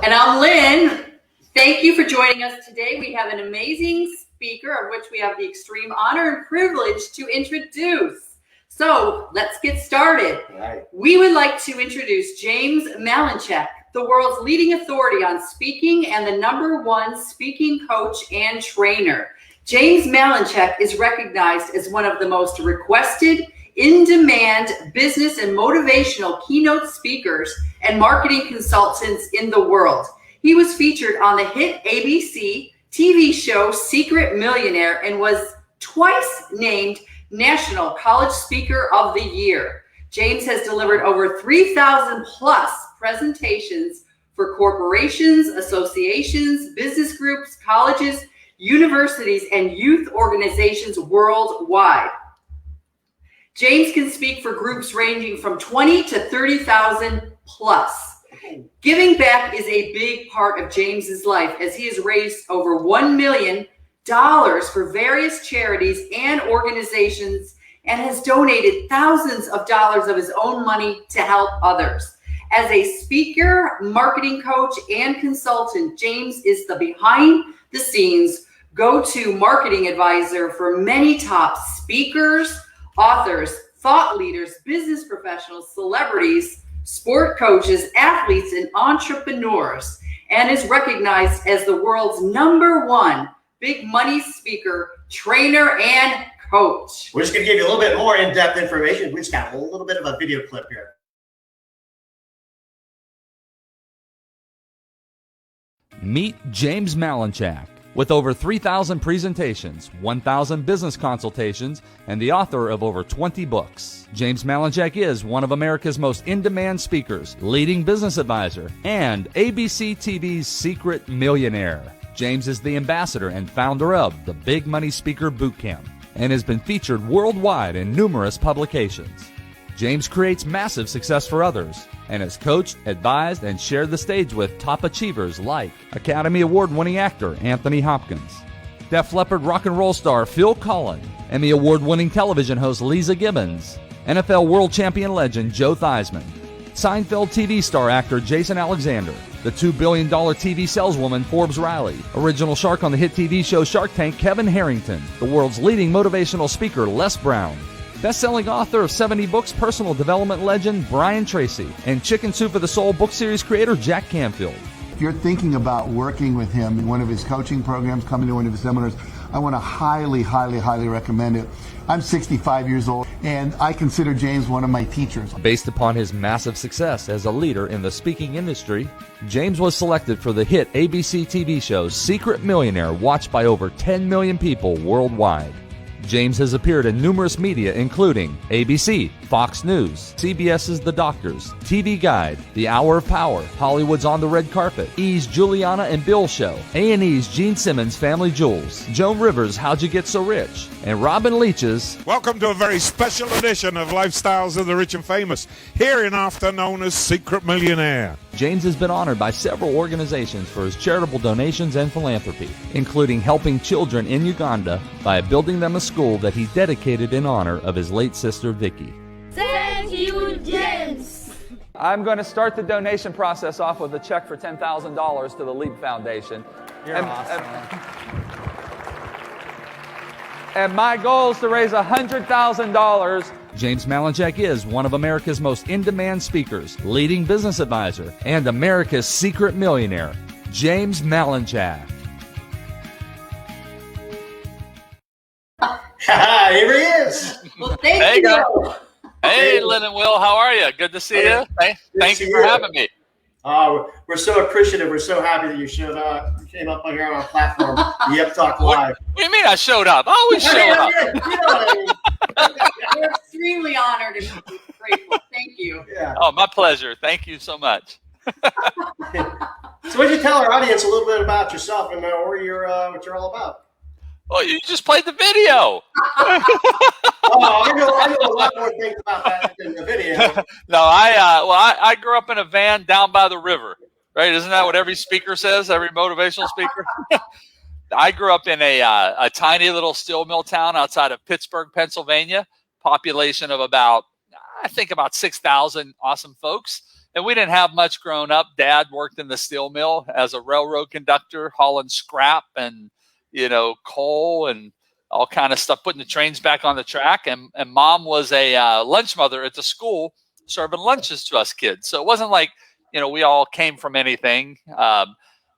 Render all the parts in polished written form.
And I'm Lynn. Thank you for joining us today. We have an amazing speaker of which we have the extreme honor and privilege to introduce. So let's get started. Right. We would like to introduce James Malinchak, the world's leading authority on speaking and the #1 speaking coach and trainer. James Malinchak is recognized as one of the most requested, in-demand business and motivational keynote speakers and marketing consultants in the world. He was featured on the hit ABC TV show Secret Millionaire and was twice named National College Speaker of the Year. James has delivered over 3,000 plus presentations for corporations, associations, business groups, colleges, universities, and youth organizations worldwide. James can speak for groups ranging from 20 to 30,000 plus. Giving back is a big part of James's life as he has raised over $1 million for various charities and organizations and has donated thousands of dollars of his own money to help others. As a speaker, marketing coach, and consultant, James is the behind-the-scenes go-to marketing advisor for many top speakers, authors, thought leaders, business professionals, celebrities, sport coaches, athletes, and entrepreneurs, and is recognized as the world's #1 big money speaker, trainer, and coach. We're just going to give you a little bit more in-depth information. We just got a little bit of a video clip here. Meet James Malinchak. With over 3,000 presentations, 1,000 business consultations, and the author of over 20 books, James Malinchak is one of America's most in-demand speakers, leading business advisor, and ABC TV's Secret Millionaire. James is the ambassador and founder of the Big Money Speaker Bootcamp and has been featured worldwide in numerous publications. James creates massive success for others and has coached, advised, and shared the stage with top achievers like Academy Award-winning actor Anthony Hopkins, Def Leppard rock and roll star Phil Collen, Emmy Award-winning television host Lisa Gibbons, NFL world champion legend Joe Theismann, Seinfeld TV star actor Jason Alexander, the $2 billion TV saleswoman Forbes Riley, original shark on the hit TV show Shark Tank Kevin Harrington, the world's leading motivational speaker Les Brown, best-selling author of 70 books, personal development legend Brian Tracy, and Chicken Soup for the Soul book series creator Jack Canfield. If you're thinking about working with him in one of his coaching programs, coming to one of his seminars, I want to highly, highly, highly recommend it. I'm 65 years old, and I consider James one of my teachers. Based upon his massive success as a leader in the speaking industry, James was selected for the hit ABC TV show Secret Millionaire, watched by over 10 million people worldwide. James has appeared in numerous media including ABC, Fox News, CBS's The Doctors, TV Guide, The Hour of Power, Hollywood's On the Red Carpet, E's Juliana and Bill Show, A&E's Gene Simmons Family Jewels, Joan Rivers' How'd You Get So Rich, and Robin Leach's Welcome to a very special edition of Lifestyles of the Rich and Famous, hereinafter known as Secret Millionaire. James has been honored by several organizations for his charitable donations and philanthropy, including helping children in Uganda by building them a school that he dedicated in honor of his late sister, Vicky. Thank you, James. I'm going to start the donation process off with a check for $10,000 to the Leap Foundation. You're awesome. And my goal is to raise $100,000. James Malinchak is one of America's most in-demand speakers, leading business advisor, and America's secret millionaire, James Malinchak. Here he is. Well, thank you. Hey, Lynn and Will, how are you? Good to see you. Thank you for having me. We're so appreciative. We're so happy that you showed up. You came up on here on our platform, Yep Talk Live. What do you mean I showed up? I always show up. You know what I mean. We're extremely honored and grateful. Thank you. Yeah. Oh, my pleasure. Thank you so much. So would you tell our audience a little bit about yourself and what you're all about? Oh, you just played the video. I know a lot more things about that than the video. No, I grew up in a van down by the river, right? Isn't that what every speaker says, every motivational speaker? I grew up in a tiny little steel mill town outside of Pittsburgh, Pennsylvania, population of about 6,000 awesome folks. And we didn't have much growing up. Dad worked in the steel mill as a railroad conductor, hauling scrap and, coal and all kind of stuff, putting the trains back on the track. And Mom was a lunch mother at the school, serving lunches to us kids. So it wasn't like, we all came from anything.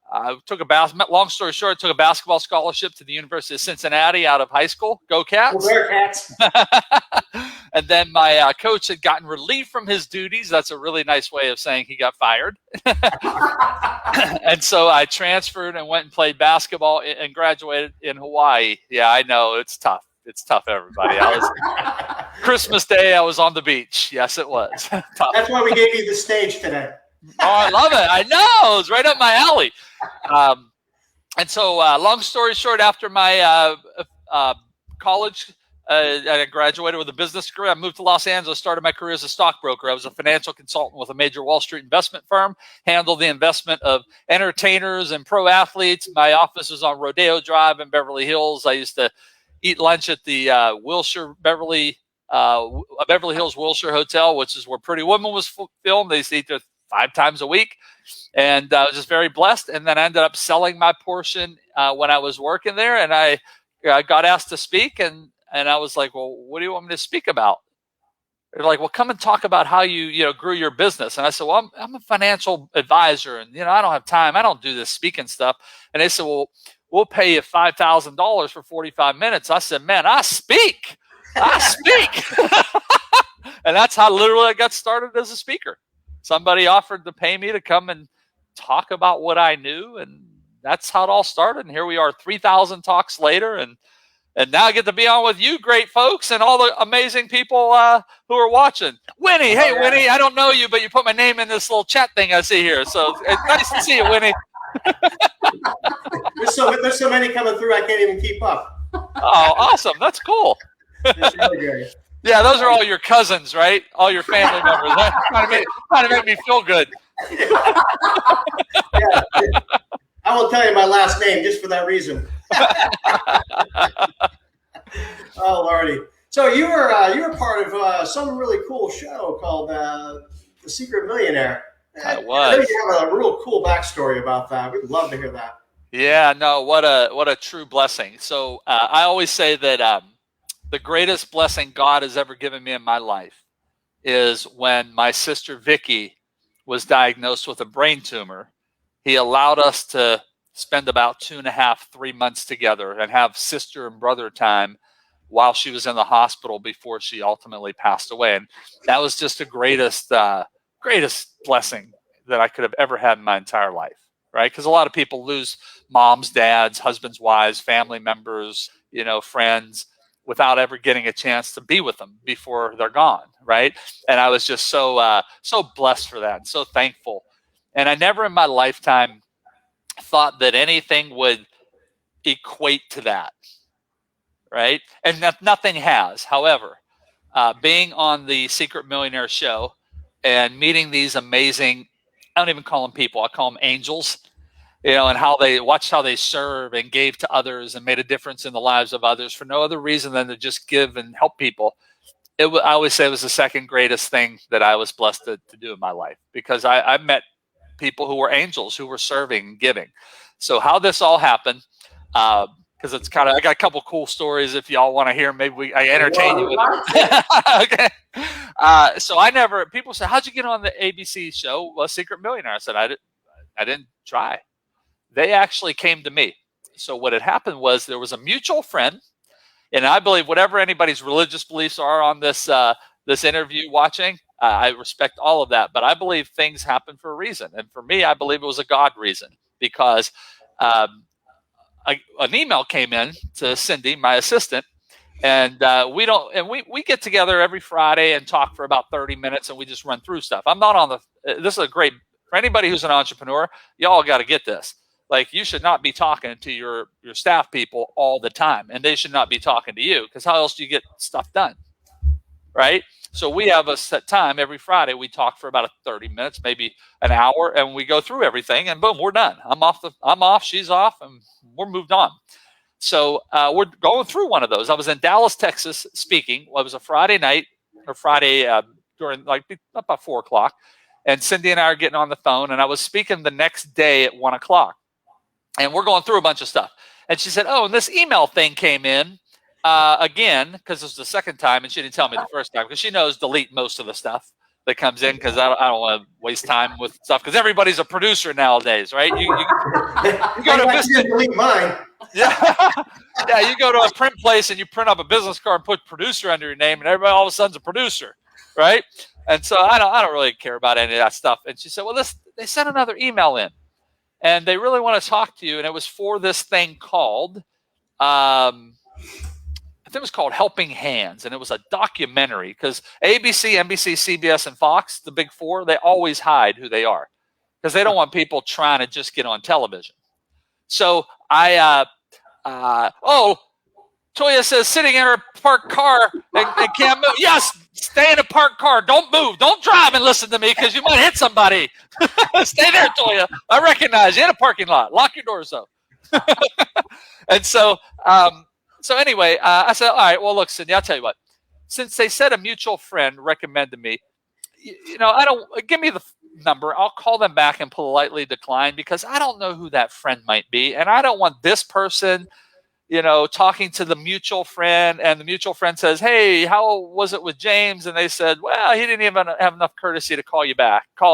I took long story short, took a basketball scholarship to the University of Cincinnati out of high school. Go Cats. Go Bearcats. And then my coach had gotten relieved from his duties. That's a really nice way of saying he got fired. And so I transferred and went and played basketball and graduated in Hawaii. Yeah, I know. It's tough. It's tough, everybody. Christmas Day, I was on the beach. Yes, it was. Tough. That's why we gave you the stage today. Oh, I love it. I know. It was right up my alley. And so long story short, after my college, I graduated with a business degree. I moved to Los Angeles, started my career as a stockbroker. I was a financial consultant with a major Wall Street investment firm, handled the investment of entertainers and pro athletes. My office was on Rodeo Drive in Beverly Hills. I used to eat lunch at the Beverly Hills Wilshire Hotel, which is where Pretty Woman was filmed. They used to eat there 5 times a week. And I was just very blessed. And then I ended up selling my portion when I was working there. And I got asked to speak. And I was like, well, what do you want me to speak about? They're like, well, come and talk about how you grew your business. And I said, well, I'm a financial advisor. And, I don't have time. I don't do this speaking stuff. And they said, well, we'll pay you $5,000 for 45 minutes. I said, man, I speak. And that's how literally I got started as a speaker. Somebody offered to pay me to come and talk about what I knew, and that's how it all started. And here we are 3,000 talks later, and now I get to be on with you great folks and all the amazing people who are watching. Winnie, hey, Winnie, I don't know you, but you put my name in this little chat thing I see here. So it's nice to see you, Winnie. There's so many coming through, I can't even keep up. Oh, awesome. That's cool. It's really great. Yeah, those are all your cousins, right? All your family members. Trying to make me feel good. Yeah. I won't tell you my last name just for that reason. Oh, Lordy. So you were part of some really cool show called The Secret Millionaire. I was. I know you have a real cool backstory about that. We'd love to hear that. Yeah, no, what a true blessing. So I always say that the greatest blessing God has ever given me in my life is when my sister Vicky was diagnosed with a brain tumor. He allowed us to spend about 2.5, 3 months together and have sister and brother time while she was in the hospital before she ultimately passed away. And that was just the greatest blessing that I could have ever had in my entire life, right? Because a lot of people lose moms, dads, husbands, wives, family members, friends, without ever getting a chance to be with them before they're gone, right? And I was just so blessed for that and so thankful. And I never in my lifetime thought that anything would equate to that, right? And nothing has. However, being on the Secret Millionaire show and meeting these amazing, I don't even call them people, I call them angels, and how they serve and gave to others and made a difference in the lives of others for no other reason than to just give and help people. I always say it was the second greatest thing that I was blessed to do in my life, because I met people who were angels, who were serving and giving. So how this all happened, because it's kind of, I got a couple cool stories if y'all want to hear. Maybe I entertain you with it. Okay. So people say, how'd you get on the ABC show, Secret Millionaire? I said, I didn't try. They actually came to me. So what had happened was there was a mutual friend, and I believe whatever anybody's religious beliefs are on this interview watching, I respect all of that. But I believe things happen for a reason. And for me, I believe it was a God reason, because an email came in to Cindy, my assistant, and we get together every Friday and talk for about 30 minutes, and we just run through stuff. I'm not on this is a great, for anybody who's an entrepreneur, y'all got to get this. Like, you should not be talking to your staff people all the time, and they should not be talking to you, because how else do you get stuff done, right? So we have a set time every Friday. We talk for about 30 minutes, maybe an hour, and we go through everything, and boom, we're done. I'm off, she's off, and we're moved on. So we're going through one of those. I was in Dallas, Texas, speaking. Well, it was a Friday night, or Friday during about 4 o'clock. And Cindy and I are getting on the phone, and I was speaking the next day at 1 o'clock. And we're going through a bunch of stuff. And she said, oh, and this email thing came in again, because this was the second time, and she didn't tell me the first time, because she knows delete most of the stuff that comes in, because I don't want to waste time with stuff, because everybody's a producer nowadays, right? You go to business, delete mine. yeah, yeah, you go to a print place and you print up a business card and put producer under your name, and everybody all of a sudden's a producer, right? And so I don't really care about any of that stuff. And she said, well, they sent another email in, and they really want to talk to you, and it was for this thing called I think it was called Helping Hands, and it was a documentary, because ABC, NBC, CBS, and Fox, the big four, they always hide who they are, because they don't want people trying to just get on television. So Toya says sitting in her parked car and can't move. Yes, stay in a parked car. Don't move. Don't drive and listen to me, because you might hit somebody. Stay there, Toya. I recognize you in a parking lot. Lock your doors, though. And so anyway, I said, all right, well, look, Cindy, I'll tell you what. Since they said a mutual friend recommended me, I don't give me the number. I'll call them back and politely decline, because I don't know who that friend might be. And I don't want this person, talking to the mutual friend, and the mutual friend says, hey, how was it with James? And they said, well, he didn't even have enough courtesy to call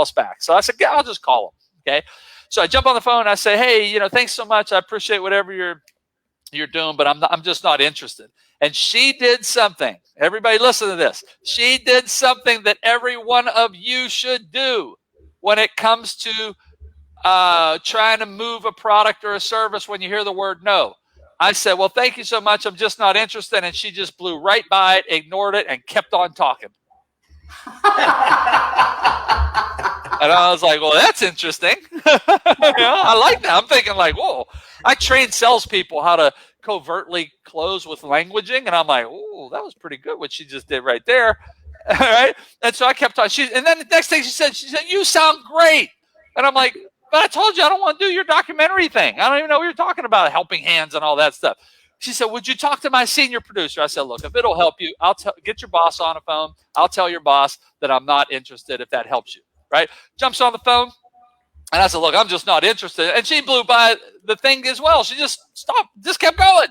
us back. So I said, yeah, I'll just call him. Okay. So I jump on the phone and I say, hey, thanks so much. I appreciate whatever you're doing, but I'm just not interested. And she did something. Everybody listen to this. She did something that every one of you should do when it comes to trying to move a product or a service when you hear the word no. I said, well, thank you so much. I'm just not interested. And she just blew right by it, ignored it, and kept on talking. And I was like, well, that's interesting. I like that. I'm thinking like, whoa. I train salespeople how to covertly close with languaging. And I'm like, oh, that was pretty good what she just did right there. All right. And so I kept talking. And then the next thing she said, you sound great. And I'm like, but I told you I don't want to do your documentary thing. I don't even know what you're talking about, Helping Hands and all that stuff. She said, would you talk to my senior producer? I said, look, if it'll help you, get your boss on the phone. I'll tell your boss that I'm not interested if that helps you. Right? Jumps on the phone. And I said, look, I'm just not interested. And she blew by the thing as well. She just stopped, just kept going.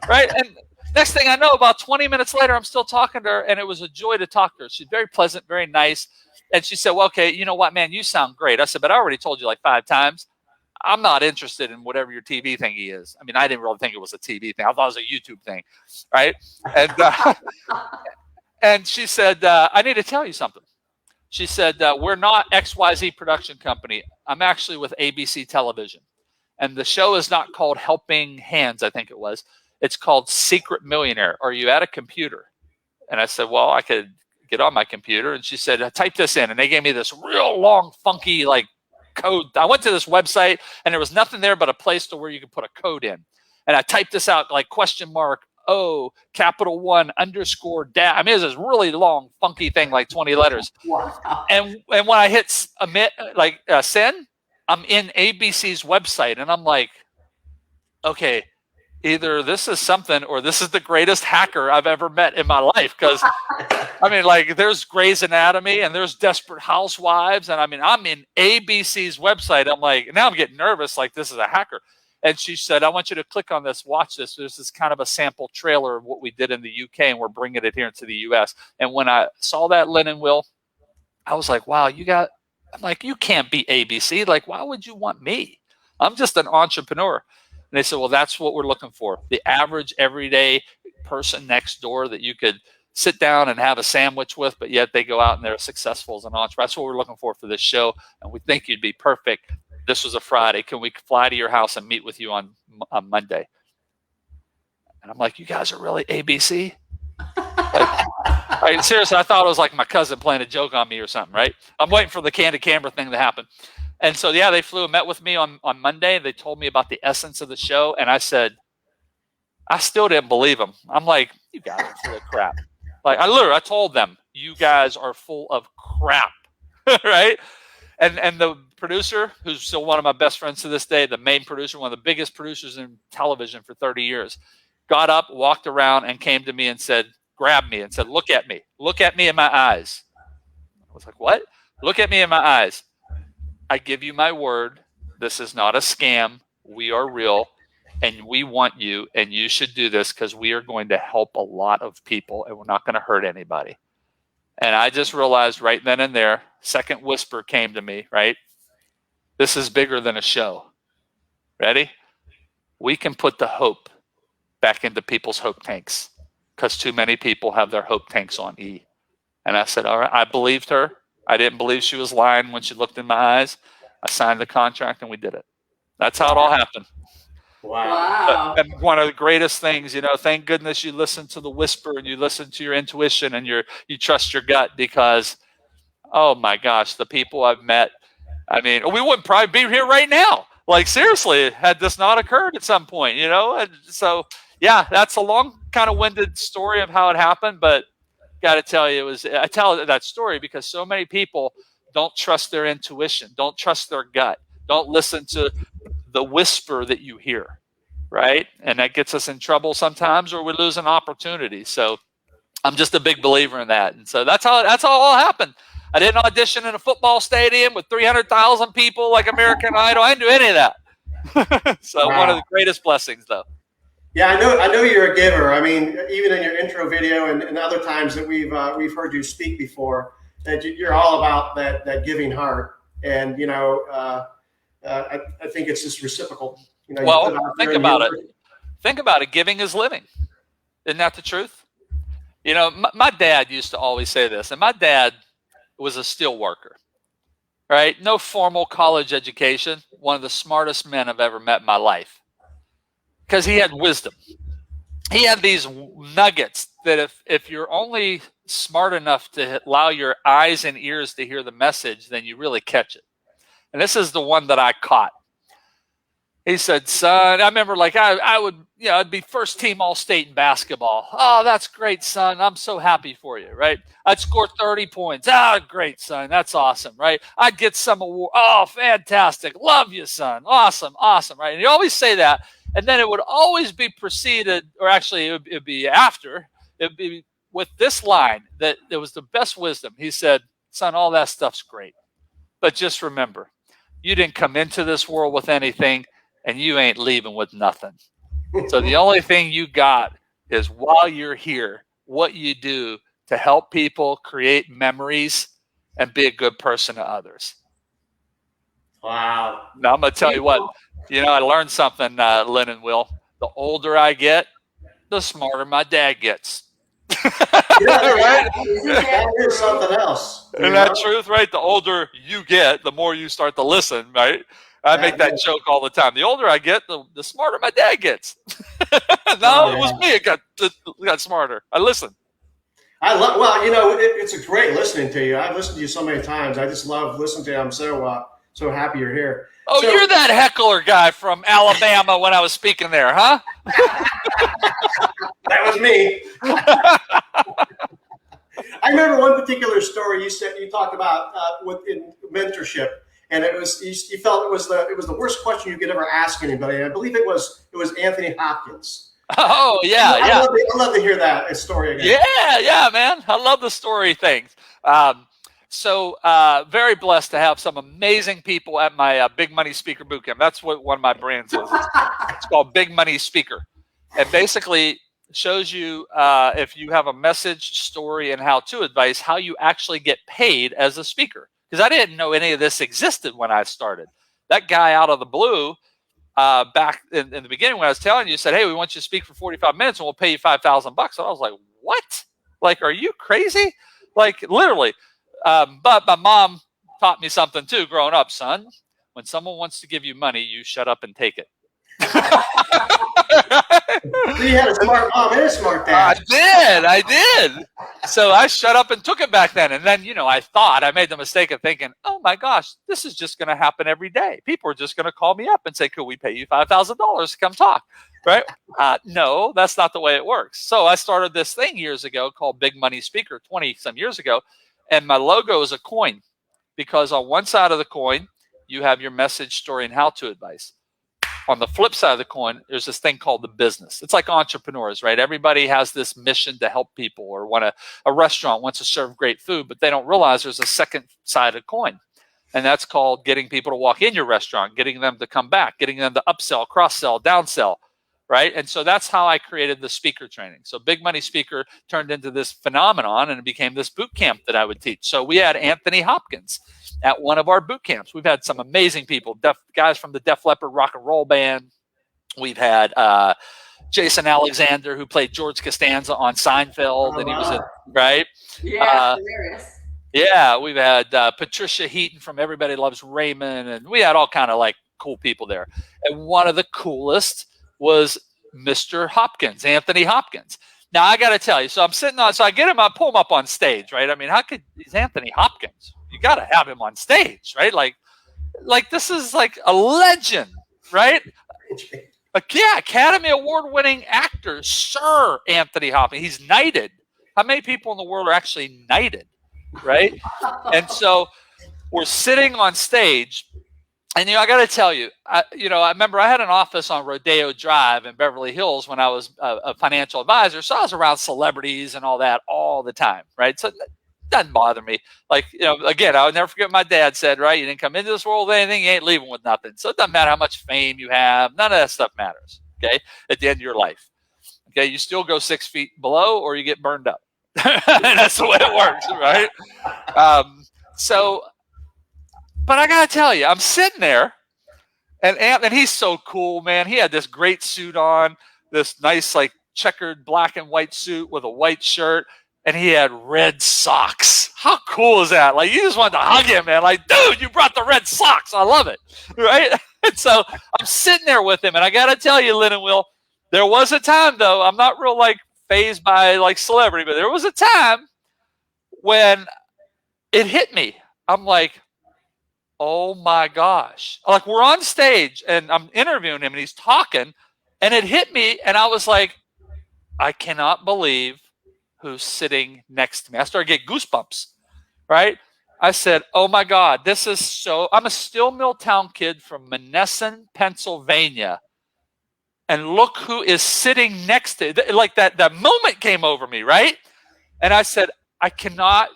Right? And next thing I know, about 20 minutes later, I'm still talking to her, and it was a joy to talk to her. She's very pleasant, very nice. And she said, well, okay, you know what, man, you sound great. I said, but I already told you like 5 times. I'm not interested in whatever your TV thingy is. I mean, I didn't really think it was a TV thing. I thought it was a YouTube thing. Right? And, and she said, I need to tell you something. She said, we're not XYZ production company. I'm actually with ABC Television. And the show is not called Helping Hands, I think it was. It's called Secret Millionaire. Are you at a computer? And I said, well, I could get on my computer. And she said, type this in. And they gave me this real long, funky code. I went to this website, and there was nothing there but a place to where you could put a code in. And I typed this out like question mark O capital 1 underscore dash. I mean, it's this really long, funky thing, like 20 letters. Wow. And when I hit submit, send, I'm in ABC's website, and I'm like, okay, either this is something or this is the greatest hacker I've ever met in my life. Because I mean, there's Grey's Anatomy and there's Desperate Housewives, and I mean, I'm in ABC's website. I'm like, now I'm getting nervous, like this is a hacker. And she said, I want you to click on this, watch this. There's this kind of a sample trailer of what we did in the UK, and we're bringing it here into the US. And when I saw that linen wheel, I was like, wow, I'm like, you can't be ABC. Like, why would you want me? I'm just an entrepreneur. And they said, well, that's what we're looking for. The average everyday person next door that you could sit down and have a sandwich with, but yet they go out and they're successful as an entrepreneur. That's what we're looking for this show. And we think you'd be perfect. This was a Friday. Can we fly to your house and meet with you on Monday? And I'm like, you guys are really ABC? Seriously, I thought it was like my cousin playing a joke on me or something, right? I'm waiting for the candid camera thing to happen. And so, yeah, they flew and met with me on Monday. They told me about the essence of the show. And I said, I still didn't believe them. I'm like, you guys are full of crap. I told them, you guys are full of crap, right? And the producer, who's still one of my best friends to this day, the main producer, one of the biggest producers in television for 30 years, got up, walked around, and came to me and said, grabbed me and said, look at me in my eyes. I was like, what? Look at me in my eyes. I give you my word. This is not a scam. We are real, and we want you, and you should do this because we are going to help a lot of people, and we're not going to hurt anybody. And I just realized right then and there, second whisper came to me, right? This is bigger than a show. Ready? We can put the hope back into people's hope tanks because too many people have their hope tanks on E. And I said, all right, I believed her. I didn't believe she was lying when she looked in my eyes. I signed the contract and we did it. That's how it all happened. Wow. And one of the greatest things, thank goodness you listen to the whisper and you listen to your intuition and you trust your gut because, oh my gosh, the people I've met, I mean, we wouldn't probably be here right now. Like seriously, had this not occurred at some point, And so, yeah, that's a long kind of winded story of how it happened, but got to tell you, I tell that story because so many people don't trust their intuition, don't trust their gut, don't listen to the whisper that you hear, right? And that gets us in trouble sometimes, or we lose an opportunity. So I'm just a big believer in that. And so that's how it all happened. I didn't audition in a football stadium with 300,000 people like American Idol. I didn't do any of that. So One of the greatest blessings, though. Yeah, I know you're a giver. I mean, even in your intro video and other times that we've heard you speak before, that you're all about that giving heart. And I think it's just reciprocal. Well, think about it. Think about it. Giving is living. Isn't that the truth? My dad used to always say this, and my dad was a steel worker, right? No formal college education. One of the smartest men I've ever met in my life. Because he had wisdom. He had these nuggets that if you're only smart enough to allow your eyes and ears to hear the message, then you really catch it. And this is the one that I caught. He said, son, I remember I would, I'd be first team all-state in basketball. Oh, that's great, son. I'm so happy for you, right? I'd score 30 points. Great, son. That's awesome, right? I'd get some award. Oh, fantastic. Love you, son. Awesome, right? And you always say that. And then it would always be preceded, or actually it would be after, it would be with this line that it was the best wisdom. He said, son, all that stuff's great. But just remember, you didn't come into this world with anything, and you ain't leaving with nothing. So the only thing you got is while you're here, what you do to help people create memories and be a good person to others. Wow. Now, I'm going to tell you what, I learned something, Lynn and Will. The older I get, the smarter my dad gets. Right? That is something else. Isn't that truth, right? The older you get, the more you start to listen, right? I make that joke all the time. The older I get, the smarter my dad gets. No, it was me. It got smarter. I listened. It's a great listening to you. I've listened to you so many times. I just love listening to you. I'm so happy you're here. Oh, you're that heckler guy from Alabama when I was speaking there, huh? That was me. I remember one particular story you talked about in mentorship, and it was you felt it was the worst question you could ever ask anybody. I believe it was Anthony Hopkins. Oh yeah, I'd love to hear that story again. Yeah, man. I love the story things. So very blessed to have some amazing people at my Big Money Speaker Bootcamp. That's what one of my brands is. It's called Big Money Speaker. And basically shows you if you have a message, story, and how-to advice, how you actually get paid as a speaker. Because I didn't know any of this existed when I started. That guy out of the blue, back in the beginning when I was telling you, said, hey, we want you to speak for 45 minutes and we'll pay you $5,000. And I was like, what? Like, are you crazy? Like, literally. But my mom taught me something too growing up, son. When someone wants to give you money, you shut up and take it. You had a smart mom and a smart dad. I did. So I shut up and took it back then. And then, I made the mistake of thinking, oh my gosh, this is just going to happen every day. People are just going to call me up and say, could we pay you $5,000 to come talk? Right? No, that's not the way it works. So I started this thing years ago called Big Money Speaker 20 some years ago. And my logo is a coin because on one side of the coin, you have your message, story, and how-to advice. on the flip side of the coin, there's this thing called the business. It's like entrepreneurs, right? Everybody has this mission to help people, or a restaurant wants to serve great food, but they don't realize there's a second side of the coin. And that's called getting people to walk in your restaurant, getting them to come back, getting them to upsell, cross-sell, downsell, right? And so that's how I created the speaker training. So Big Money Speaker turned into this phenomenon, and it became this boot camp that I would teach. So we had Anthony Hopkins at one of our boot camps. We've had some amazing people, guys from the Def Leppard rock and roll band. We've had Jason Alexander, who played George Costanza on Seinfeld, and he was right. Yeah, hilarious. Yeah, we've had Patricia Heaton from Everybody Loves Raymond, and we had all kind of like cool people there. And one of the coolest was Mr. Hopkins, Anthony Hopkins. Now I got to tell you, so I'm sitting on, so I get him, I pull him up on stage, right? I mean, he's Anthony Hopkins. You got to have him on stage, right? Like this is like a legend, right? Yeah, Academy Award-winning actor, Sir Anthony Hopkins. He's knighted. How many people in the world are actually knighted? Right? And so we're sitting on stage, and I got to tell you, I remember I had an office on Rodeo Drive in Beverly Hills when I was a financial advisor, so I was around celebrities and all that all the time, right? So it doesn't bother me. Like, again, I would never forget what my dad said, right? You didn't come into this world with anything, you ain't leaving with nothing. So it doesn't matter how much fame you have. None of that stuff matters, okay, at the end of your life. Okay, you still go 6 feet below or you get burned up. That's the way it works, right? But I gotta tell you, I'm sitting there, and he's so cool, man. He had this great suit on, this nice like checkered black and white suit with a white shirt, and he had red socks. How cool is that? Like, you just wanted to hug him, man. Like, dude, you brought the red socks. I love it, right? And so I'm sitting there with him, and I gotta tell you, Lynn and Will, there was a time though. I'm not real like phased by like celebrity, but there was a time when it hit me. I'm like, oh my gosh. Like, we're on stage and I'm interviewing him and he's talking, and it hit me, and I was like, I cannot believe who's sitting next to me. I started to get goosebumps, right? I said, oh my God, this is so, I'm a Steel Mill Town kid from Monessen, Pennsylvania. And look who is sitting next to it. Like that moment came over me, right? And I said, I cannot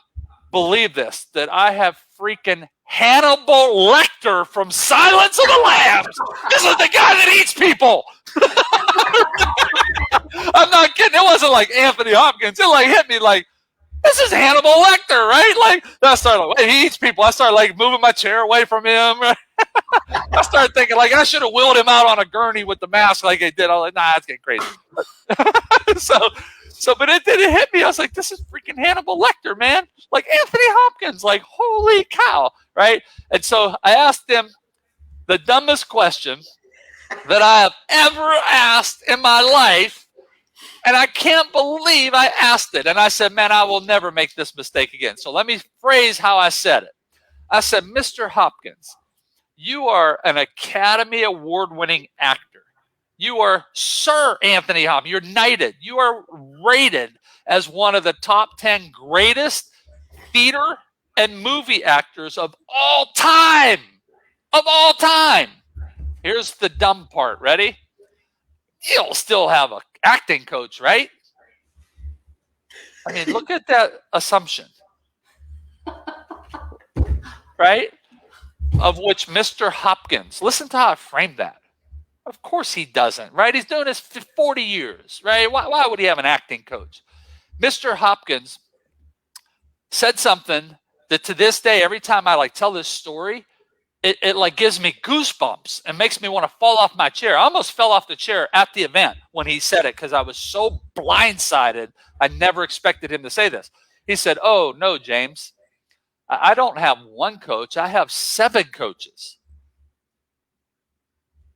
believe this, that I have freaking Hannibal Lecter from Silence of the Lambs. This is the guy that eats people. I'm not kidding. It wasn't like Anthony Hopkins. It like hit me like, this is Hannibal Lecter, right? Like, I started like, he eats people. I started like moving my chair away from him. I started thinking like I should have wheeled him out on a gurney with the mask like I did. I was like, nah, that's getting crazy. But it didn't hit me. I was like, this is freaking Hannibal Lecter, man. Like Anthony Hopkins, like holy cow, right? And so I asked him the dumbest question that I have ever asked in my life. And I can't believe I asked it. And I said, man, I will never make this mistake again. So let me phrase how I said it. I said, Mr. Hopkins, you are an Academy Award-winning actor. You are Sir Anthony Hopkins. You're knighted. You are rated as one of the top 10 greatest theater and movie actors of all time. Of all time. Here's the dumb part. Ready? You'll still have an acting coach, right? I mean, look at that assumption. Right? Of which Mr. Hopkins, listen to how I framed that. Of course he doesn't, right? He's doing this for 40 years, right? Why would he have an acting coach? Mr. Hopkins said something that to this day, every time I like tell this story, it like gives me goosebumps and makes me want to fall off my chair. I almost fell off the chair at the event when he said it because I was so blindsided. I never expected him to say this. He said, oh, no, James, I don't have one coach. I have 7 coaches.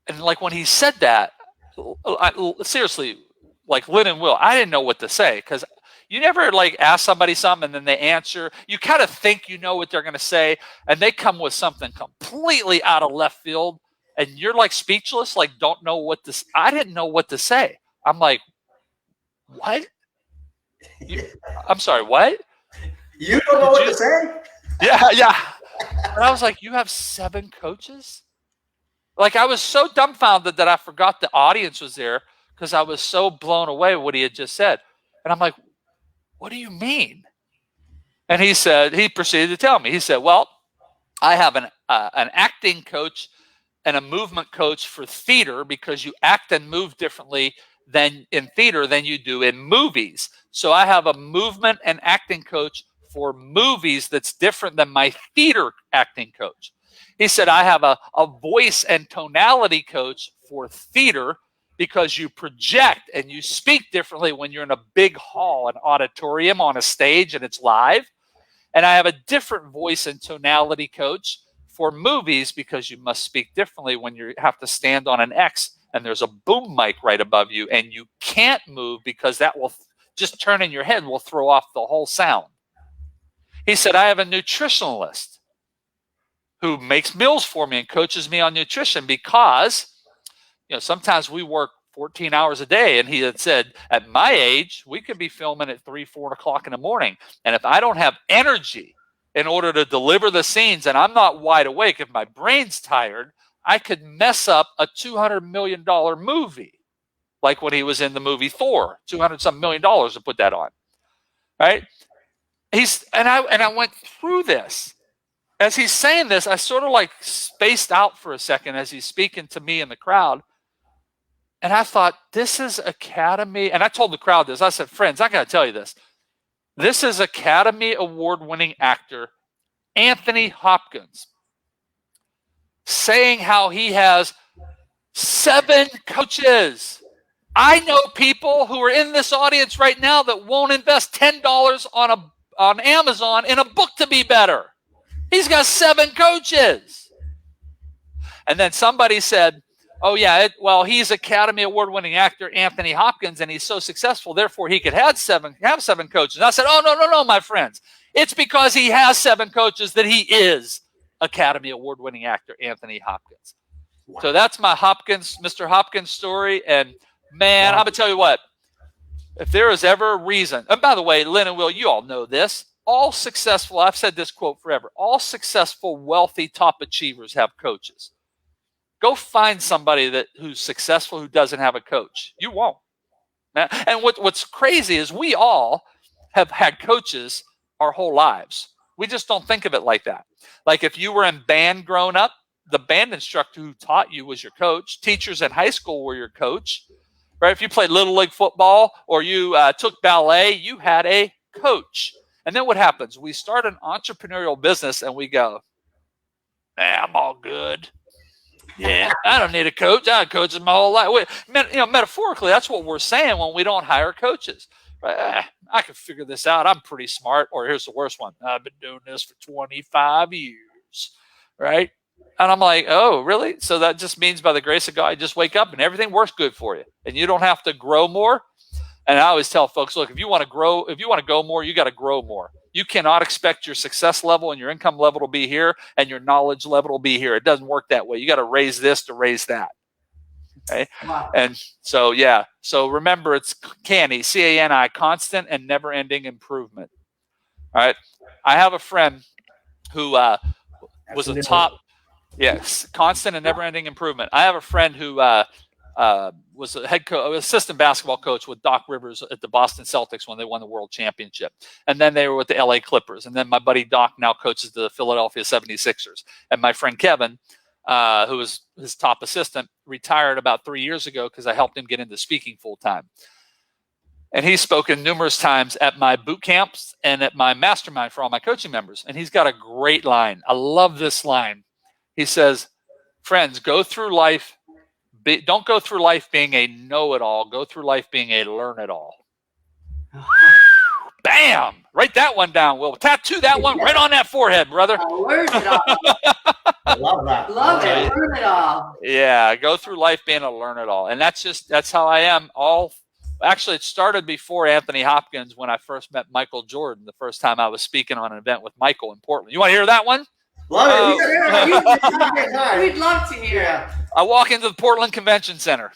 And like when he said that, seriously, like Lynn and Will, I didn't know what to say because you never like ask somebody something and then they answer. You kind of think you know what they're going to say, and they come with something completely out of left field, and you're like speechless, like don't know what to. I didn't know what to say. I'm like, what? I'm sorry, what? You don't know what to say? Yeah. And I was like, you have 7 coaches? Like, I was so dumbfounded that I forgot the audience was there because I was so blown away with what he had just said. And I'm like, what do you mean? And he proceeded to tell me. He said, well, I have an acting coach and a movement coach for theater because you act and move differently than in theater than you do in movies. So I have a movement and acting coach for movies that's different than my theater acting coach. He said, I have a voice and tonality coach for theater because you project and you speak differently when you're in a big hall, an auditorium, on a stage, and it's live. And I have a different voice and tonality coach for movies because you must speak differently when you have to stand on an X and there's a boom mic right above you and you can't move because that will just turn in your head will throw off the whole sound. He said, I have a nutritionalist who makes meals for me and coaches me on nutrition because, sometimes we work 14 hours a day. And he had said, at my age, we could be filming at 3, 4 o'clock in the morning. And if I don't have energy in order to deliver the scenes and I'm not wide awake, if my brain's tired, I could mess up a $200 million movie. Like when he was in the movie Thor, $200-some million to put that on. Right? I went through this. As he's saying this, I sort of like spaced out for a second as he's speaking to me in the crowd. And I thought, this is Academy. And I told the crowd this. I said, friends, I got to tell you this. This is Academy Award-winning actor Anthony Hopkins saying how he has 7 coaches. I know people who are in this audience right now that won't invest $10 on Amazon in a book to be better. He's got 7 coaches. And then somebody said, oh, yeah, he's Academy Award-winning actor Anthony Hopkins, and he's so successful, therefore he could have 7 coaches. And I said, oh, no, my friends. It's because he has 7 coaches that he is Academy Award-winning actor Anthony Hopkins. Wow. So that's my Mr. Hopkins story. And, man, I'm going to tell you what. If there is ever a reason, and by the way, Lynn and Will, you all know this. All successful, I've said this quote forever, all successful, wealthy, top achievers have coaches. Go find somebody who's successful who doesn't have a coach. You won't. And what's crazy is we all have had coaches our whole lives. We just don't think of it like that. Like if you were in band growing up, the band instructor who taught you was your coach. Teachers in high school were your coach. Right? If you played Little League football or you took ballet, you had a coach. And then what happens? We start an entrepreneurial business and we go, I'm all good. Yeah, I don't need a coach. I had coaches my whole life. Metaphorically, that's what we're saying when we don't hire coaches. Right? I can figure this out. I'm pretty smart. Or here's the worst one. I've been doing this for 25 years. Right? And I'm like, oh, really? So that just means by the grace of God, you just wake up and everything works good for you. And you don't have to grow more. And I always tell folks, look, if you want to go more, you got to grow more. You cannot expect your success level and your income level to be here and your knowledge level to be here. It doesn't work that way. You got to raise this to raise that. Okay. Wow. And so, yeah. So remember, it's CANI, C-A-N-I, constant and never ending improvement. All right. I have a friend who was a top, yes, constant and never ending improvement. I have a friend who was a head coach, assistant basketball coach with Doc Rivers at the Boston Celtics when they won the world championship. And then they were with the LA Clippers. And then my buddy Doc now coaches the Philadelphia 76ers. And my friend Kevin, who was his top assistant, retired about 3 years ago because I helped him get into speaking full time. And he's spoken numerous times at my boot camps and at my mastermind for all my coaching members. And he's got a great line. I love this line. He says, friends, go through life. Don't go through life being a know-it-all. Go through life being a learn-it-all. Bam! Write that one down, Will. Tattoo that one right on that forehead, brother. Learn it all. I love that. Love it. Learn it all. Yeah, go through life being a learn-it-all. And that's how I am. Actually, it started before Anthony Hopkins when I first met Michael Jordan, the first time I was speaking on an event with Michael in Portland. You want to hear that one? Love it. We'd love to hear it. I walk into the Portland Convention Center,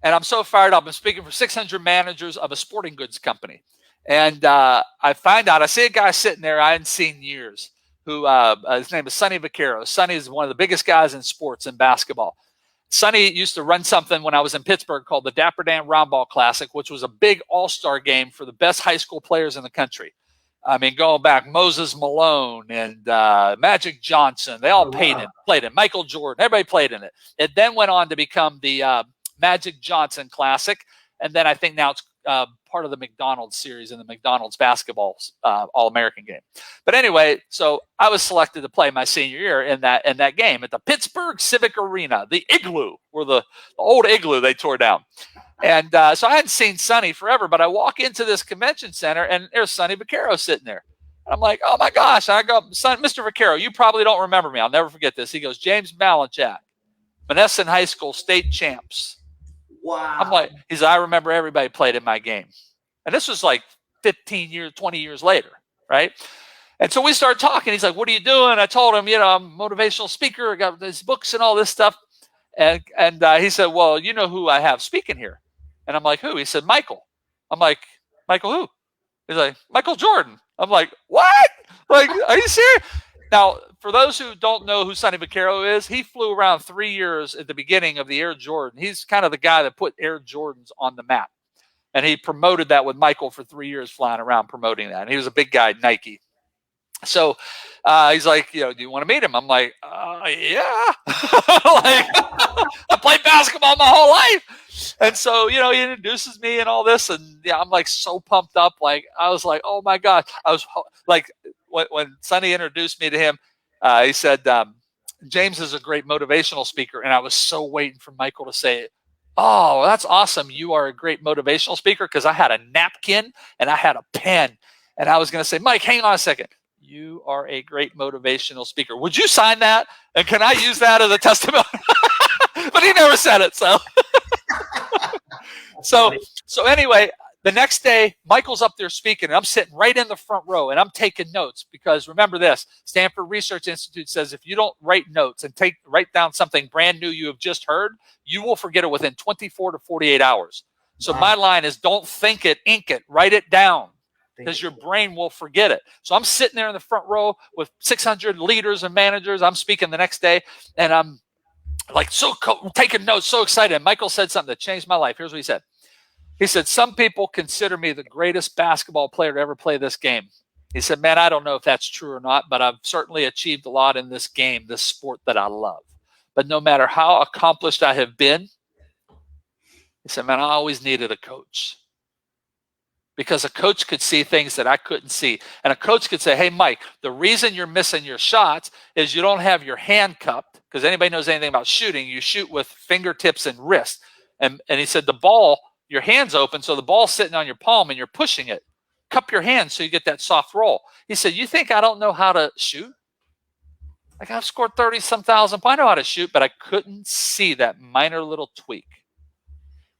and I'm so fired up. I'm speaking for 600 managers of a sporting goods company. And I find out, I see a guy sitting there I hadn't seen in years, who his name is Sonny Vaccaro. Sonny is one of the biggest guys in sports and basketball. Sonny used to run something when I was in Pittsburgh called the Dapper Dan Roundball Classic, which was a big all-star game for the best high school players in the country. I mean, going back, Moses Malone and Magic Johnson, they all played in. Michael Jordan, everybody played in it. It then went on to become the Magic Johnson Classic, and then I think now it's part of the McDonald's series in the McDonald's basketball All-American game. But anyway, so I was selected to play my senior year in that game at the Pittsburgh Civic Arena, the Igloo, or the old Igloo they tore down. And so I hadn't seen Sonny forever, but I walk into this convention center, and there's Sonny Vaccaro sitting there. And I'm like, oh, my gosh. And I go, son, Mr. Vaccaro, you probably don't remember me. I'll never forget this. He goes, James Malinchak, Monessen High School state champs. Wow. I'm like, he said, I remember everybody played in my game. And this was like 15 years, 20 years later, right? And so we started talking. He's like, what are you doing? I told him, I'm a motivational speaker. I got these books and all this stuff. And he said, well, you know who I have speaking here? And I'm like, who? He said, Michael. I'm like, Michael who? He's like, Michael Jordan. I'm like, what? Like, are you serious? Now, for those who don't know who Sonny Vaccaro is, he flew around 3 years at the beginning of the Air Jordan. He's kind of the guy that put Air Jordans on the map. And he promoted that with Michael for 3 years, flying around promoting that. And he was a big guy at Nike. So he's like, do you want to meet him? I'm like, yeah. Like, I played basketball my whole life. And so, he introduces me and all this. And yeah, I'm like so pumped up. Like, I was like, oh my God. I was like, when Sonny introduced me to him, he said, James is a great motivational speaker. And I was so waiting for Michael to say, oh, that's awesome. You are a great motivational speaker. Because I had a napkin and I had a pen. And I was going to say, Mike, hang on a second. You are a great motivational speaker. Would you sign that? And can I use that as a testimony? But he never said it. So anyway, the next day, Michael's up there speaking, and I'm sitting right in the front row, and I'm taking notes because remember this, Stanford Research Institute says if you don't write notes and write down something brand new you have just heard, you will forget it within 24 to 48 hours. So my line is don't think it, ink it, write it down. Because your brain will forget it. So I'm sitting there in the front row with 600 leaders and managers. I'm speaking the next day, and I'm like taking notes, so excited. And Michael said something that changed my life. Here's what he said. He said, some people consider me the greatest basketball player to ever play this game. He said, man, I don't know if that's true or not, but I've certainly achieved a lot in this game, this sport that I love. But no matter how accomplished I have been, he said, man, I always needed a coach. Because a coach could see things that I couldn't see. And a coach could say, hey, Mike, the reason you're missing your shots is you don't have your hand cupped. Because anybody knows anything about shooting, you shoot with fingertips and wrist. And he said the ball, your hand's open, so the ball's sitting on your palm and you're pushing it. Cup your hand so you get that soft roll. He said, you think I don't know how to shoot? Like, I've scored 30-some thousand. I know how to shoot, but I couldn't see that minor little tweak.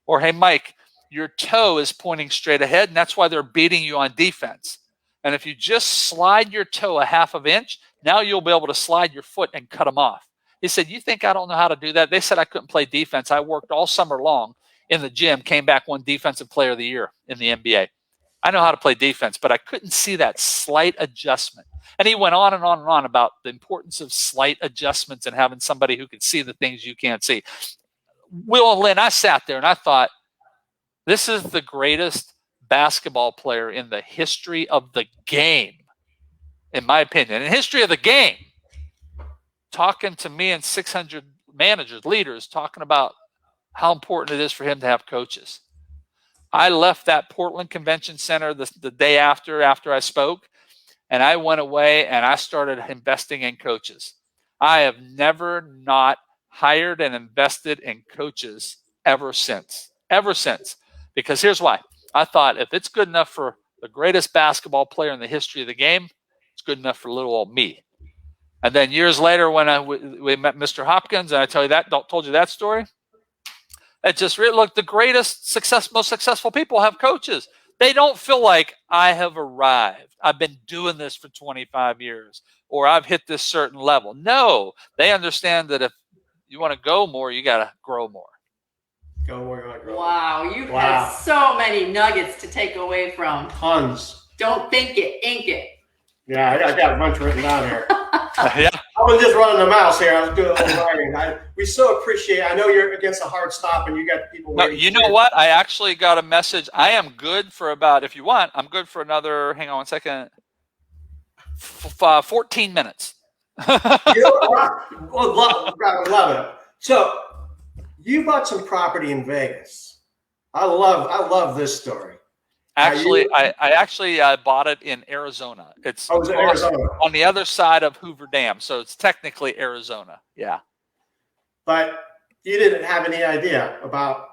Or, hey, Mike, your toe is pointing straight ahead, and that's why they're beating you on defense. And if you just slide your toe a half of an inch, now you'll be able to slide your foot and cut them off. He said, you think I don't know how to do that? They said I couldn't play defense. I worked all summer long in the gym, came back, won Defensive Player of the Year in the NBA. I know how to play defense, but I couldn't see that slight adjustment. And he went on and on and on about the importance of slight adjustments and having somebody who could see the things you can't see. Will and Lynn, I sat there and I thought, this is the greatest basketball player in the history of the game, in my opinion. In the history of the game, talking to me and 600 managers, leaders, talking about how important it is for him to have coaches. I left that Portland Convention Center the day after I spoke, and I went away and I started investing in coaches. I have never not hired and invested in coaches ever since. Because here's why. I thought if it's good enough for the greatest basketball player in the history of the game, it's good enough for little old me. And then years later when we met Mr. Hopkins, and I told you that story, it just really, look, the most successful people have coaches. They don't feel like I have arrived. I've been doing this for 25 years or I've hit this certain level. No, they understand that if you want to go more, you got to grow more. Wow, you've had so many nuggets to take away from. Tons. Don't think it, ink it. Yeah, I got a bunch written down here. Yeah. I was just running the mouse here. I was doing a little writing. We so appreciate. I know you're against a hard stop, and you got people No, waiting. you know what? I actually got a message. I am good for about, if you want, I'm good for another, hang on one second, 14 minutes. I would love it. So you bought some property in Vegas. I love this story. Actually, I actually bought it in Arizona. It's Oh, it was in Arizona. on the other side of Hoover Dam, so it's technically Arizona. Yeah. But you didn't have any idea about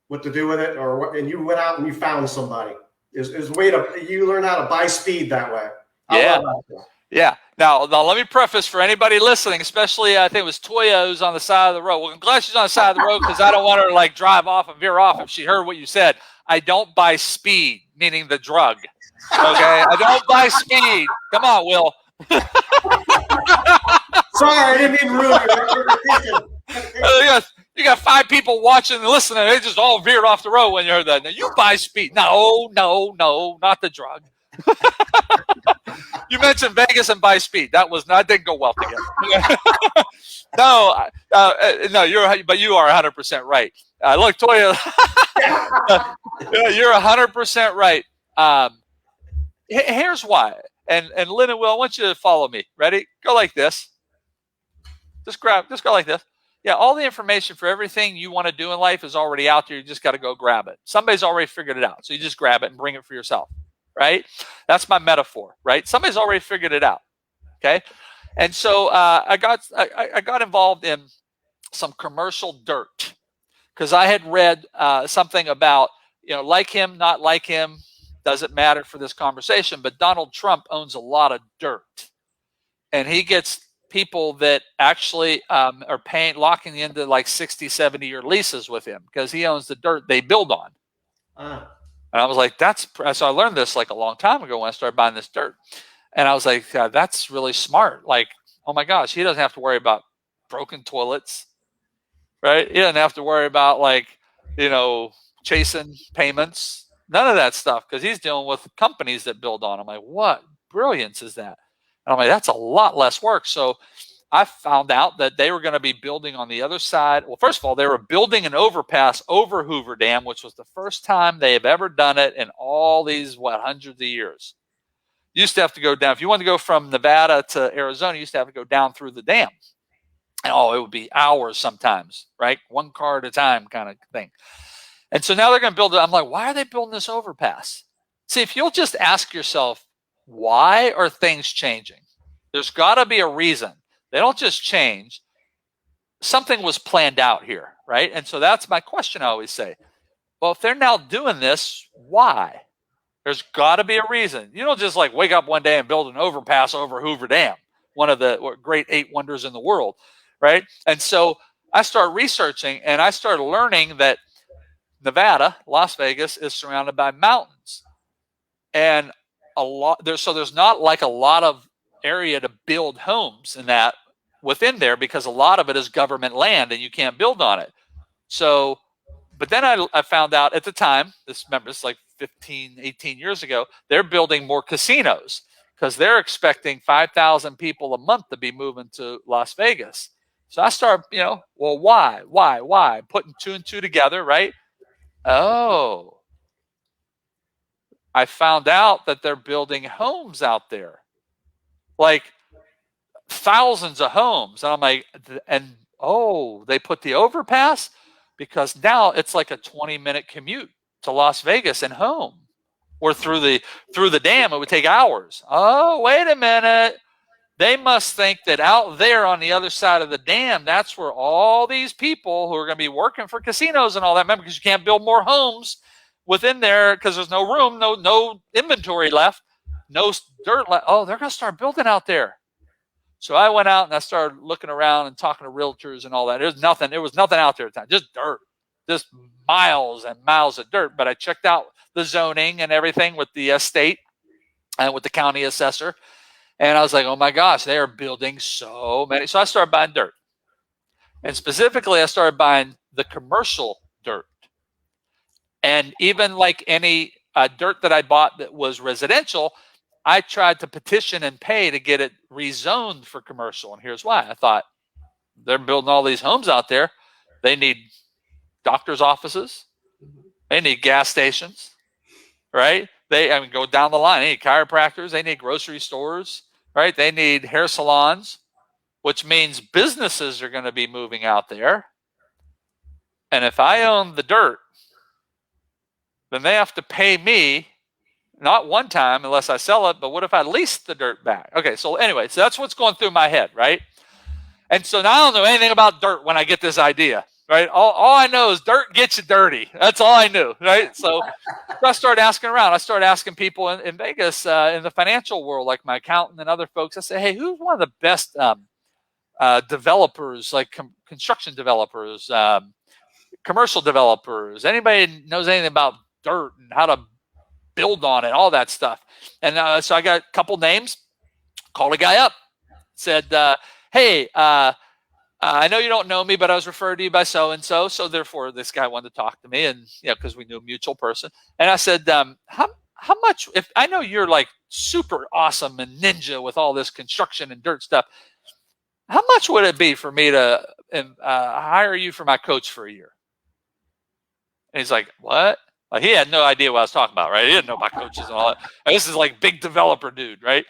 what to do with it, or what, and you went out and you found somebody. Is way to you learn how to buy speed that way. Yeah. love that. Yeah. Now let me preface for anybody listening, especially I think it was Toya who's on the side of the road. Well, I'm glad she's on the side of the road because I don't want her to like drive off and veer off if she heard what you said. I don't buy speed, meaning the drug. Okay, I don't buy speed. Come on, Will. Sorry, I didn't mean rude. You got 5 people watching and listening. They just all veered off the road when you heard that. Now you buy speed. No, not the drug. You mentioned Vegas and buy speed. That didn't go well together. No, you are 100% right. Look, Toya, you're 100% right. Here's why. And Lynn and Will, I want you to follow me. Ready? Go like this. Just go like this. Yeah, all the information for everything you want to do in life is already out there. You just got to go grab it. Somebody's already figured it out. So you just grab it and bring it for yourself, right? That's my metaphor, right? Somebody's already figured it out, okay? And so I got involved in some commercial dirt because I had read something about, like him, not like him, doesn't matter for this conversation, but Donald Trump owns a lot of dirt. And he gets people that actually are locking into like 60, 70-year leases with him because he owns the dirt they build on. And I was like, so I learned this like a long time ago when I started buying this dirt. And I was like, that's really smart. Like, oh my gosh, he doesn't have to worry about broken toilets, right? He doesn't have to worry about chasing payments, none of that stuff, because he's dealing with companies that build on. I'm like, what brilliance is that? And I'm like, that's a lot less work. So I found out that they were going to be building on the other side. Well, first of all, they were building an overpass over Hoover Dam, which was the first time they have ever done it in all these, hundreds of years. You used to have to go down. If you wanted to go from Nevada to Arizona, you used to have to go down through the dam. And it would be hours sometimes, right? One car at a time kind of thing. And so now they're going to build it. I'm like, why are they building this overpass? See, if you'll just ask yourself, why are things changing? There's got to be a reason. They don't just change. Something was planned out here, right? And so that's my question I always say. Well, if they're now doing this, why? There's got to be a reason. You don't just wake up one day and build an overpass over Hoover Dam, one of the great 8 wonders in the world, right? And so I started researching and I started learning that Nevada, Las Vegas, is surrounded by mountains. And there's not a lot of area to build homes in that within there because a lot of it is government land and you can't build on it. So, but then I found out at the time, it's like 15, 18 years ago, they're building more casinos because they're expecting 5,000 people a month to be moving to Las Vegas. So I started, well, why? Putting 2 and 2 together, right? Oh, I found out that they're building homes out there, like thousands of homes. And I'm like, they put the overpass because now it's like a 20-minute commute to Las Vegas and home, or through the dam, it would take hours. Oh, wait a minute. They must think that out there on the other side of the dam, that's where all these people who are going to be working for casinos and all that, remember, because you can't build more homes within there because there's no room, no inventory left, no dirt left. Oh, they're going to start building out there. So I went out and I started looking around and talking to realtors and all that. There was nothing out there at the time, just dirt, just miles and miles of dirt. But I checked out the zoning and everything with the state and with the county assessor. And I was like, oh my gosh, they are building so many. So I started buying dirt. And specifically, I started buying the commercial dirt. And even like any dirt that I bought that was residential, I tried to petition and pay to get it rezoned for commercial. And here's why. I thought, they're building all these homes out there. They need doctor's offices. They need gas stations, right? Go down the line. They need chiropractors. They need grocery stores, right? They need hair salons, which means businesses are going to be moving out there. And if I own the dirt, then they have to pay me, not one time unless I sell it, but what if I lease the dirt back? Okay, so anyway, so that's what's going through my head, right? And so now I don't know anything about dirt when I get this idea, right? All I know is dirt gets you dirty. That's all I knew, right? So I started asking around. I started asking people in Vegas, in the financial world, like my accountant and other folks. I said, hey, who's one of the best developers, like construction developers, commercial developers? Anybody knows anything about dirt and how to build on it, all that stuff? And so I got a couple names, called a guy up, said, hey, I know you don't know me, but I was referred to you by so-and-so. So therefore this guy wanted to talk to me, and because we knew a mutual person. And I said, how much, if I know you're like super awesome and ninja with all this construction and dirt stuff, how much would it be for me to hire you for my coach for a year? And he's like, what? Like, he had no idea what I was talking about, right? He didn't know about coaches and all that. And this is like big developer dude, right?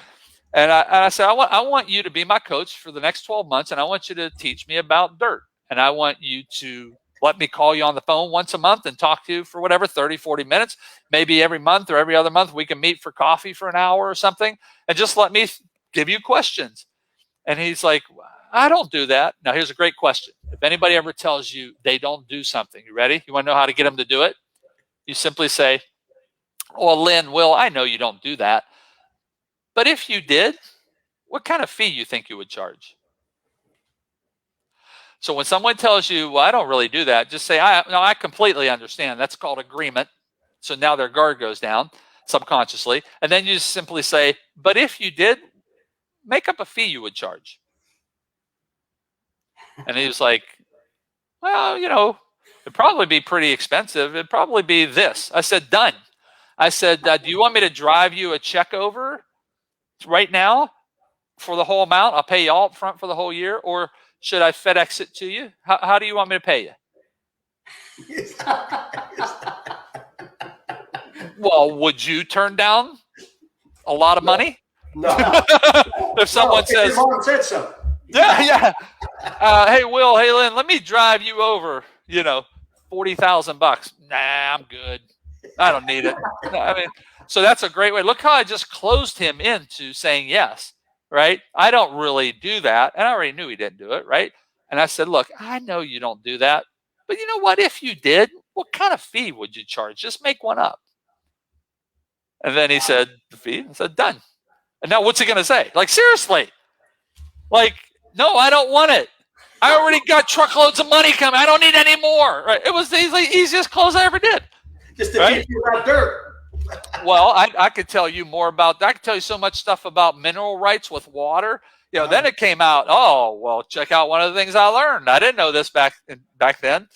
And I said, I want you to be my coach for the next 12 months, and I want you to teach me about dirt. And I want you to let me call you on the phone once a month and talk to you for whatever, 30, 40 minutes. Maybe every month or every other month we can meet for coffee for an hour or something, and just let me give you questions. And he's like, I don't do that. Now, here's a great question. If anybody ever tells you they don't do something, you ready? You want to know how to get them to do it? You simply say, oh, Lynn, Will, I know you don't do that. But if you did, what kind of fee you think you would charge? So when someone tells you, well, I don't really do that, just say, I completely understand. That's called agreement. So now their guard goes down subconsciously. And then you just simply say, but if you did, make up a fee you would charge. And he was like, well, it'd probably be pretty expensive. It'd probably be this. I said, done. I said, do you want me to drive you a check over right now for the whole amount? I'll pay you all up front for the whole year, or should I FedEx it to you? How do you want me to pay you? Well, would you turn down a lot of money? No. If someone says, your mom said so. Yeah. Hey, Will, hey, Lynn, let me drive you over, $40,000. Nah, I'm good. I don't need it. No, so that's a great way. Look how I just closed him into saying yes, right? I don't really do that. And I already knew he didn't do it, right? And I said, look, I know you don't do that. But you know what? If you did, what kind of fee would you charge? Just make one up. And then he said, the fee? I said, done. And now what's he going to say? Like, seriously? Like, no, I don't want it. I already got truckloads of money coming. I don't need any more. Right? It was the easiest close I ever did. Just to teach you about dirt. Well, I could tell you more about that. I could tell you so much stuff about mineral rights with water. Then it came out, oh, well, check out one of the things I learned. I didn't know this back then.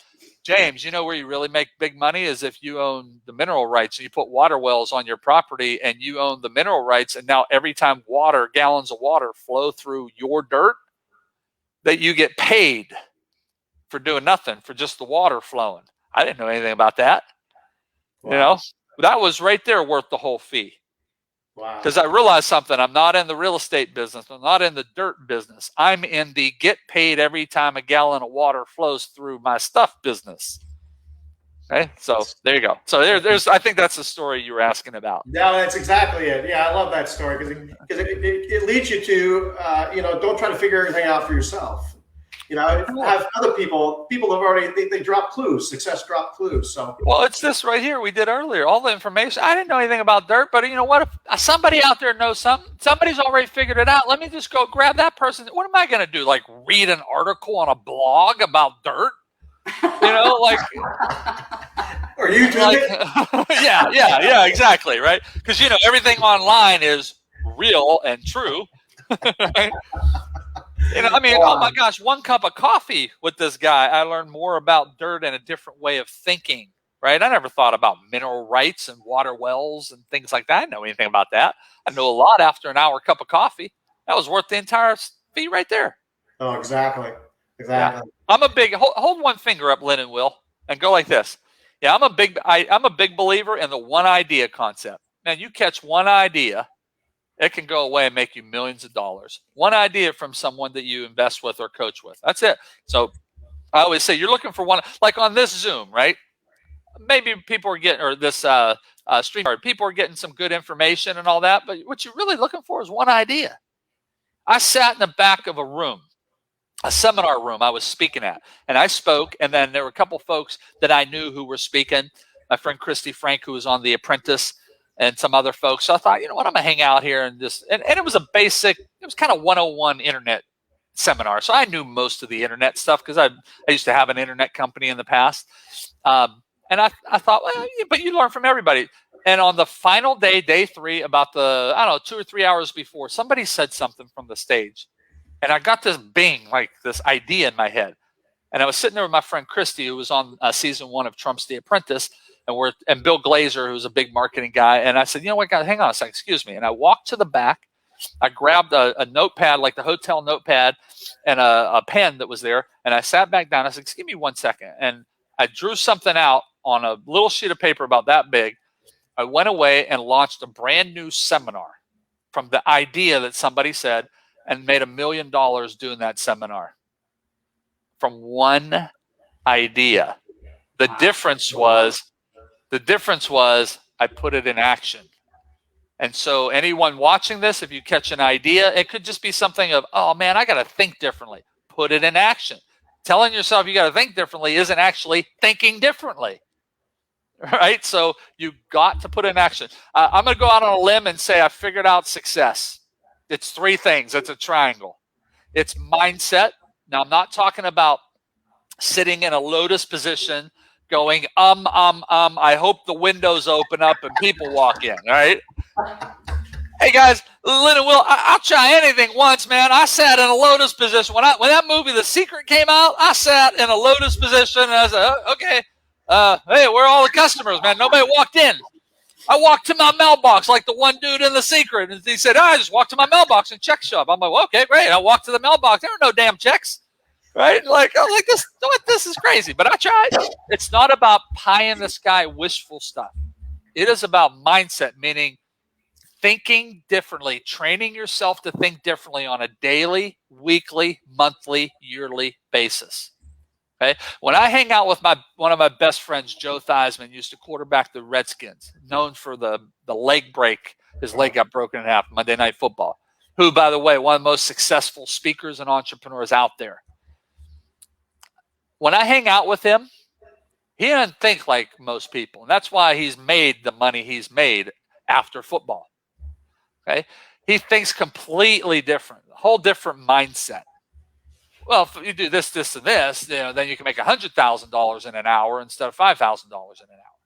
James, where you really make big money is if you own the mineral rights and you put water wells on your property and you own the mineral rights. And now every time gallons of water flow through your dirt, that you get paid for doing nothing, for just the water flowing. I didn't know anything about that. Wow. That was right there worth the whole fee. Wow. Because I realized something. I'm not in the real estate business. I'm not in the dirt business. I'm in the get paid every time a gallon of water flows through my stuff business. Okay, so there you go. So there's. I think that's the story you were asking about. No, that's exactly it. Yeah, I love that story because it leads you to don't try to figure everything out for yourself. Have other people have already they drop clues. Success drop clues. So well, it's this right here we did earlier. All the information. I didn't know anything about dirt, but you know what? If somebody out there knows something, somebody's already figured it out. Let me just go grab that person. What am I going to do? Like read an article on a blog about dirt? Like. Or YouTube it? Yeah, exactly, right? Because everything online is real and true. Right? Oh my gosh, one cup of coffee with this guy, I learned more about dirt and a different way of thinking right? I never thought about mineral rights and water wells and things like that. I didn't know anything about that. I know a lot after an hour cup of coffee. That was worth the entire fee right there. Oh, exactly. Yeah. I'm a big hold one finger up, Lynn and Will, and go like this. Yeah, I'm a big believer in the one idea concept. Man, you catch one idea, it can go away and make you millions of dollars. One idea from someone that you invest with or coach with. That's it. So I always say you're looking for one, like on this Zoom, right? Maybe people are getting, or this StreamYard, people are getting some good information and all that, but what you're really looking for is one idea. I sat in the back of a room, a seminar room I was speaking at, and I spoke, and then there were a couple folks that I knew who were speaking, my friend Christy Frank, who was on The Apprentice, and some other folks. So I thought, you know what, I'm going to hang out here and just, and it was it was kind of 101 internet seminar. So I knew most of the internet stuff because I used to have an internet company in the past. And I thought, well, but you learn from everybody. And on the final day, day 3, about 2 or 3 hours before, somebody said something from the stage. And I got this bing, like this idea in my head. And I was sitting there with my friend Christy, who was on season 1 of Trump's The Apprentice, and Bill Glazer, who's a big marketing guy. And I said, you know what, guys, hang on a second, excuse me. And I walked to the back. I grabbed a notepad, like the hotel notepad, and a pen that was there. And I sat back down. I said, give me 1 second. And I drew something out on a little sheet of paper about that big. I went away and launched a brand new seminar from the idea that somebody said, and made $1 million doing that seminar from one idea. The difference was I put it in action. And so anyone watching this, if you catch an idea, it could just be something of, oh man, I got to think differently. Put it in action. Telling yourself you got to think differently isn't actually thinking differently. Right? So you got to put in action. I'm going to go out on a limb and say I figured out success. It's 3 things. It's a triangle. It's mindset. Now, I'm not talking about sitting in a lotus position going, I hope the windows open up and people walk in, all right? Hey, guys, Lynn and Will, I'll try anything once, man. I sat in a lotus position. When that movie, The Secret, came out, I sat in a lotus position, and I said, oh, okay, hey, where are all the customers, man? Nobody walked in. I walked to my mailbox like the one dude in The Secret, and he said, I just walked to my mailbox and check shove. I'm like, well, okay, great. I walked to the mailbox. There were no damn checks, right? Like, I'm like, this is crazy, but I tried. It's not about pie in the sky wishful stuff. It is about mindset, meaning thinking differently, training yourself to think differently on a daily, weekly, monthly, yearly basis. Okay. When I hang out with one of my best friends, Joe Theismann, used to quarterback the Redskins, known for the leg break. His leg got broken in half, Monday Night Football, who, by the way, one of the most successful speakers and entrepreneurs out there. When I hang out with him, he doesn't think like most people. And that's why he's made the money he's made after football. Okay. He thinks completely different, a whole different mindset. Well, if you do this, this, and this, then you can make $100,000 in an hour instead of $5,000 in an hour.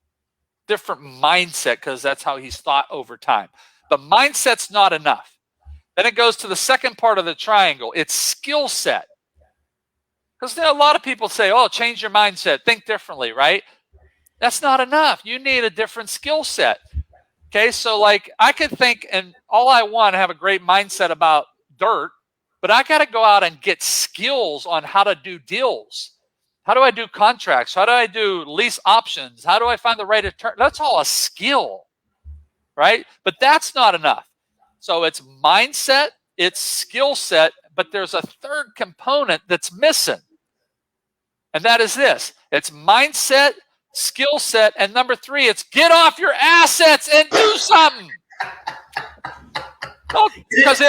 Different mindset, because that's how he's thought over time. But mindset's not enough. Then it goes to the second part of the triangle. It's skill set. Because a lot of people say, oh, change your mindset, think differently, right? That's not enough. You need a different skill set. Okay, so like I could think, and all I want to have a great mindset about dirt, but I got to go out and get skills on how to do deals. How do I do contracts? How do I do lease options? How do I find the right attorney? That's all a skill, right? But that's not enough. So it's mindset, it's skill set, but there's a third component that's missing. And that is this. It's mindset, skill set, and number 3, it's get off your assets and do something. Oh, because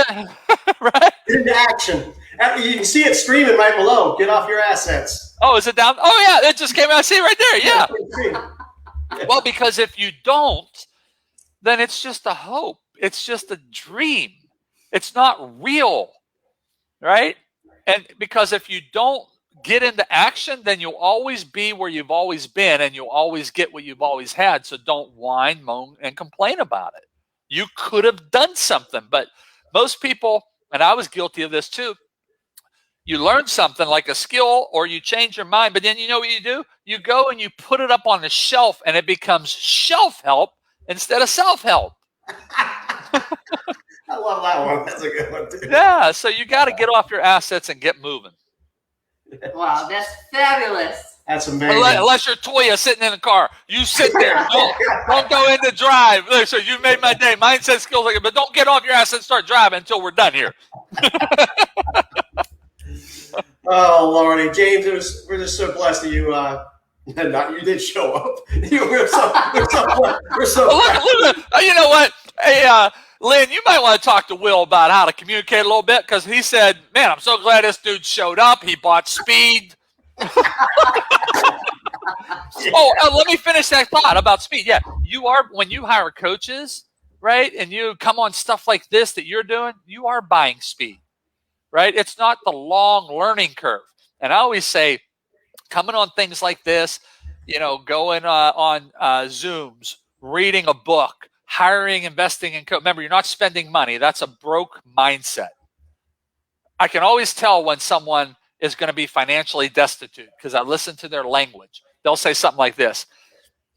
right? Get into action. You can see it streaming right below. Get off your assets. Oh, is it down? Oh, yeah, it just came out. I see it right there. Yeah. Well, because if you don't, then it's just a hope. It's just a dream. It's not real, right? And because if you don't get into action, then you'll always be where you've always been, and you'll always get what you've always had. So don't whine, moan, and complain about it. You could have done something, but most people, and I was guilty of this too, You learn something like a skill or you change your mind, but then you know what you do? You go and you put it up on the shelf and it becomes shelf help instead of self-help. I love that one. That's a good one, too. Yeah, so you got to get off your assets and get moving. Wow, that's fabulous. That's amazing. Unless you're Toya sitting in the car. You sit there. Don't go in the drive. Look, so you made my day. Mindset skills, but don't get off your ass and start driving until we're done here. Oh, Lordy. James, we're just so blessed that you you did show up. We're so Look, you know what? Hey, Lynn, you might want to talk to Will about how to communicate a little bit, because he said, man, I'm so glad this dude showed up. He bought speed. Let me finish that thought about speed. Yeah, when you hire coaches, right, and you come on stuff like this that you're doing, you are buying speed, right? It's not the long learning curve. And I always say, coming on things like this, going on Zooms, reading a book, hiring, investing in remember, you're not spending money. That's a broke mindset. I can always tell when someone is going to be financially destitute because I listen to their language. They'll say something like this,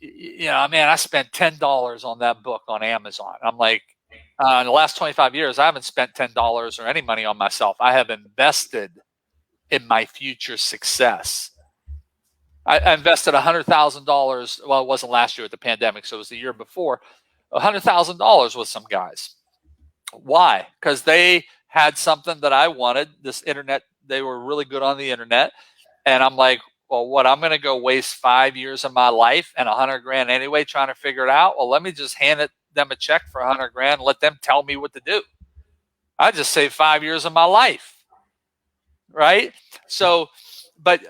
man, I spent $10 on that book on Amazon. I'm like, in the last 25 years, I haven't spent $10 or any money on myself. I have invested in my future success. I invested $100,000. Well, it wasn't last year with the pandemic, so it was the year before. $100,000 with some guys. Why? Because they had something that I wanted. This internet, they were really good on the internet, and I'm like, well, what? I'm going to go waste 5 years of my life and $100,000 anyway trying to figure it out. Well, let me just hand them a check for $100,000. And let them tell me what to do. I just saved 5 years of my life, right? So. But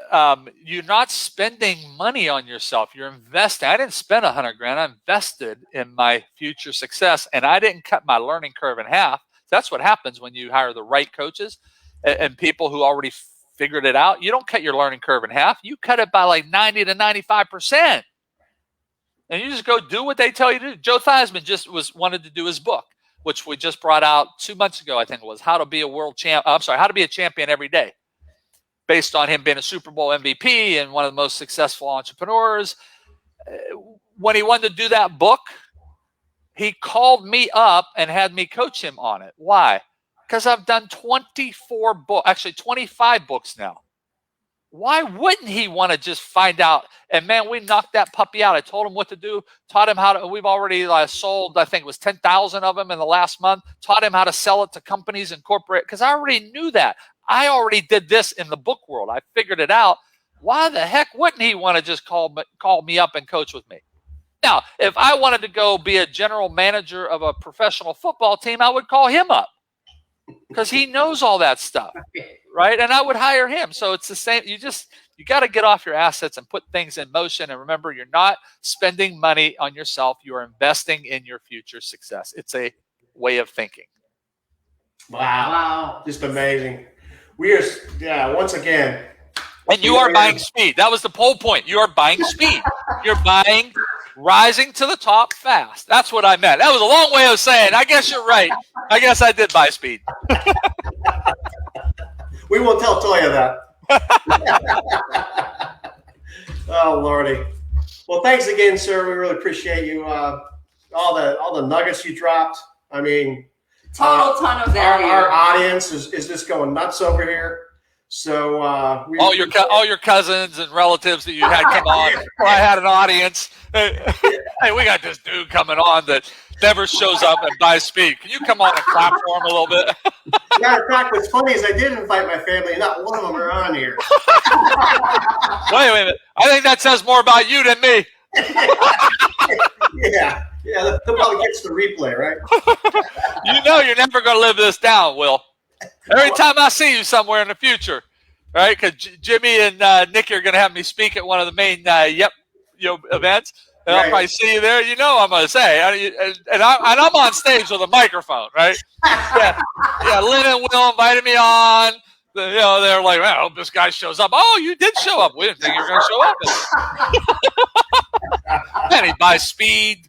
you're not spending money on yourself. You're investing. I didn't spend $100,000. I invested in my future success, and I didn't cut my learning curve in half. That's what happens when you hire the right coaches and people who already figured it out. You don't cut your learning curve in half. You cut it by like 90 to 95%, and you just go do what they tell you to do. Joe Theismann wanted to do his book, which we just brought out 2 months ago. I think it was How to Be a Champion Every Day. Based on him being a Super Bowl MVP and one of the most successful entrepreneurs. When he wanted to do that book, he called me up and had me coach him on it. Why? Because I've done 25 books now. Why wouldn't he want to just find out? And man, we knocked that puppy out. I told him what to do, taught him how to, we've already sold, I think it was 10,000 of them in the last month, taught him how to sell it to companies and corporate, because I already knew that. I already did this in the book world. I figured it out. Why the heck wouldn't he want to just call me up and coach with me? Now, if I wanted to go be a general manager of a professional football team, I would call him up because he knows all that stuff, right? And I would hire him. So it's the same. You got to get off your assets and put things in motion. And remember, you're not spending money on yourself. You are investing in your future success. It's a way of thinking. Wow. Just amazing. Once again. And you are buying speed. That was the whole point. You are buying speed. You're buying rising to the top fast. That's what I meant. That was a long way of saying, I guess you're right. I guess I did buy speed. We won't tell Toya that. Oh, Lordy. Well, thanks again, sir. We really appreciate you. All the nuggets you dropped. I mean, Total ton of value. Our audience is just going nuts over here. So all your cousins and relatives that you had come on. I had an audience. Hey, we got this dude coming on that never shows up and buys speed. Can you come on and clap for him a little bit? Matter of fact, what's funny is I did invite my family, and not one of them are on here. Wait a minute. I think that says more about you than me. Yeah, they'll probably catch the replay, right? You know you're never going to live this down, Will. Every time I see you somewhere in the future, right? Because Jimmy and Nicky are going to have me speak at one of the main events. And I'll probably see you there. You know I'm going to say. And I'm on stage with a microphone, right? Yeah, Lynn and Will invited me on. They're like, well, I hope this guy shows up. Oh, you did show up. We didn't think you were going to show up. And he buys speed.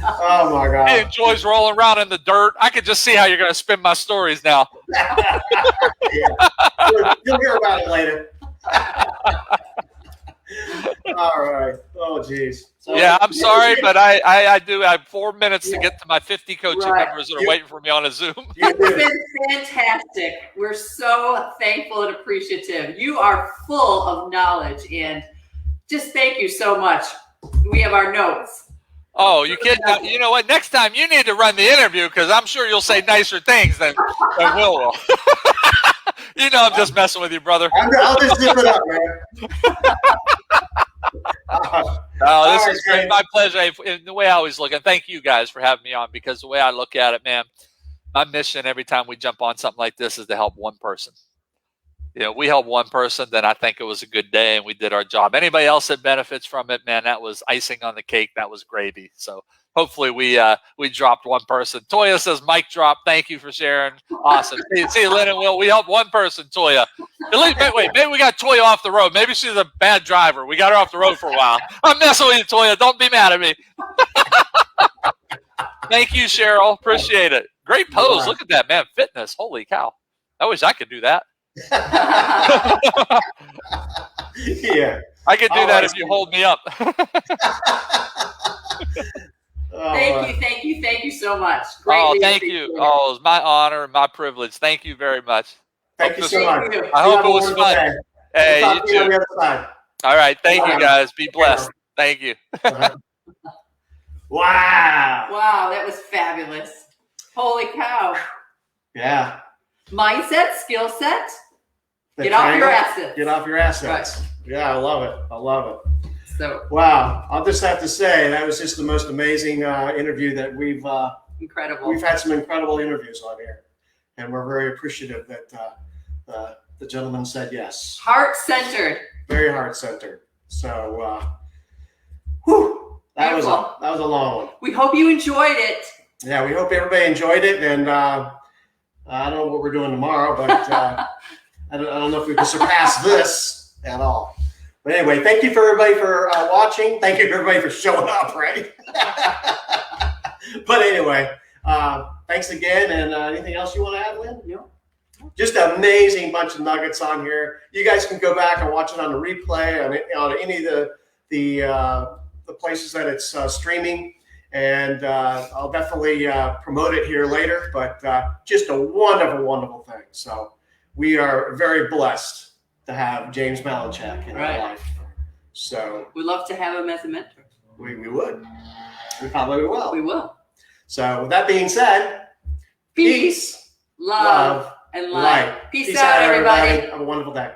Oh my God. He enjoys rolling around in the dirt. I could just see how you're going to spin my stories now. Yeah. You'll hear about it later. All right. Oh, geez. So, Yeah, I'm sorry, but I do have 4 minutes to get to my 50 coaching Right. members that are waiting for me on a Zoom. you It's do. been fantastic. We're so thankful and appreciative. You are full of knowledge, and just thank you so much. We have our notes. Oh, you kidding? You know what? Next time you need to run the interview because I'm sure you'll say nicer things than Will will. You know I'm just messing with you, brother. I'll just zip it up, man. Oh, this All is right, great. James. My pleasure. And the way I always look at it, thank you guys for having me on because the way I look at it, man, my mission every time we jump on something like this is to help one person. You know, we help one person, then I think it was a good day and we did our job. Anybody else that benefits from it, man, that was icing on the cake. That was gravy. So hopefully we dropped one person. Toya says, mic drop. Thank you for sharing. Awesome. See, Lynn and Will, we helped one person, Toya. At least, wait, maybe we got Toya off the road. Maybe she's a bad driver. We got her off the road for a while. I'm messing with you, Toya. Don't be mad at me. Thank you, Cheryl. Appreciate it. Great pose. Look at that, man. Fitness. Holy cow. I wish I could do that. Yeah. I could do All that right. if you hold me up. Thank you so much. Oh, Greatly thank appreciate you. it. Oh, it was my honor and my privilege. Thank you very much. Thank you so much. Thank you. I hope have it a was wonderful fun. day. Hey, We'll you talk to you on too. the other side. All right. Thank you, Bye. guys. Be blessed. Thank you. Wow. Wow, that was fabulous. Holy cow. Yeah. Mindset, skill set, The get off your triangle. assets. Get off your assets. Yeah, I love it. I love it. So Wow. I'll just have to say that was just the most amazing interview that we've incredible. had some incredible interviews on here, and we're very appreciative that the gentleman said yes. Heart-centered. Very heart centered. So, whew, that was Beautiful. a long one. We hope you enjoyed it. Yeah, we hope everybody enjoyed it, and I don't know what we're doing tomorrow, but I don't know if we can surpass this at all. But anyway, thank you for everybody for watching. Thank you for everybody for showing up, right? But anyway, thanks again. And anything else you want to add, Lynn? No. Just an amazing bunch of nuggets on here. You guys can go back and watch it on the replay on any of the places that it's streaming. And I'll definitely promote it here later. But just a wonderful, wonderful thing. So we are very blessed to have James Malinchak in our life. So We'd love to have him as a mentor. we would. We probably will. We will. So with that being said, Peace, love, and light. Peace out, everybody. Have a wonderful day.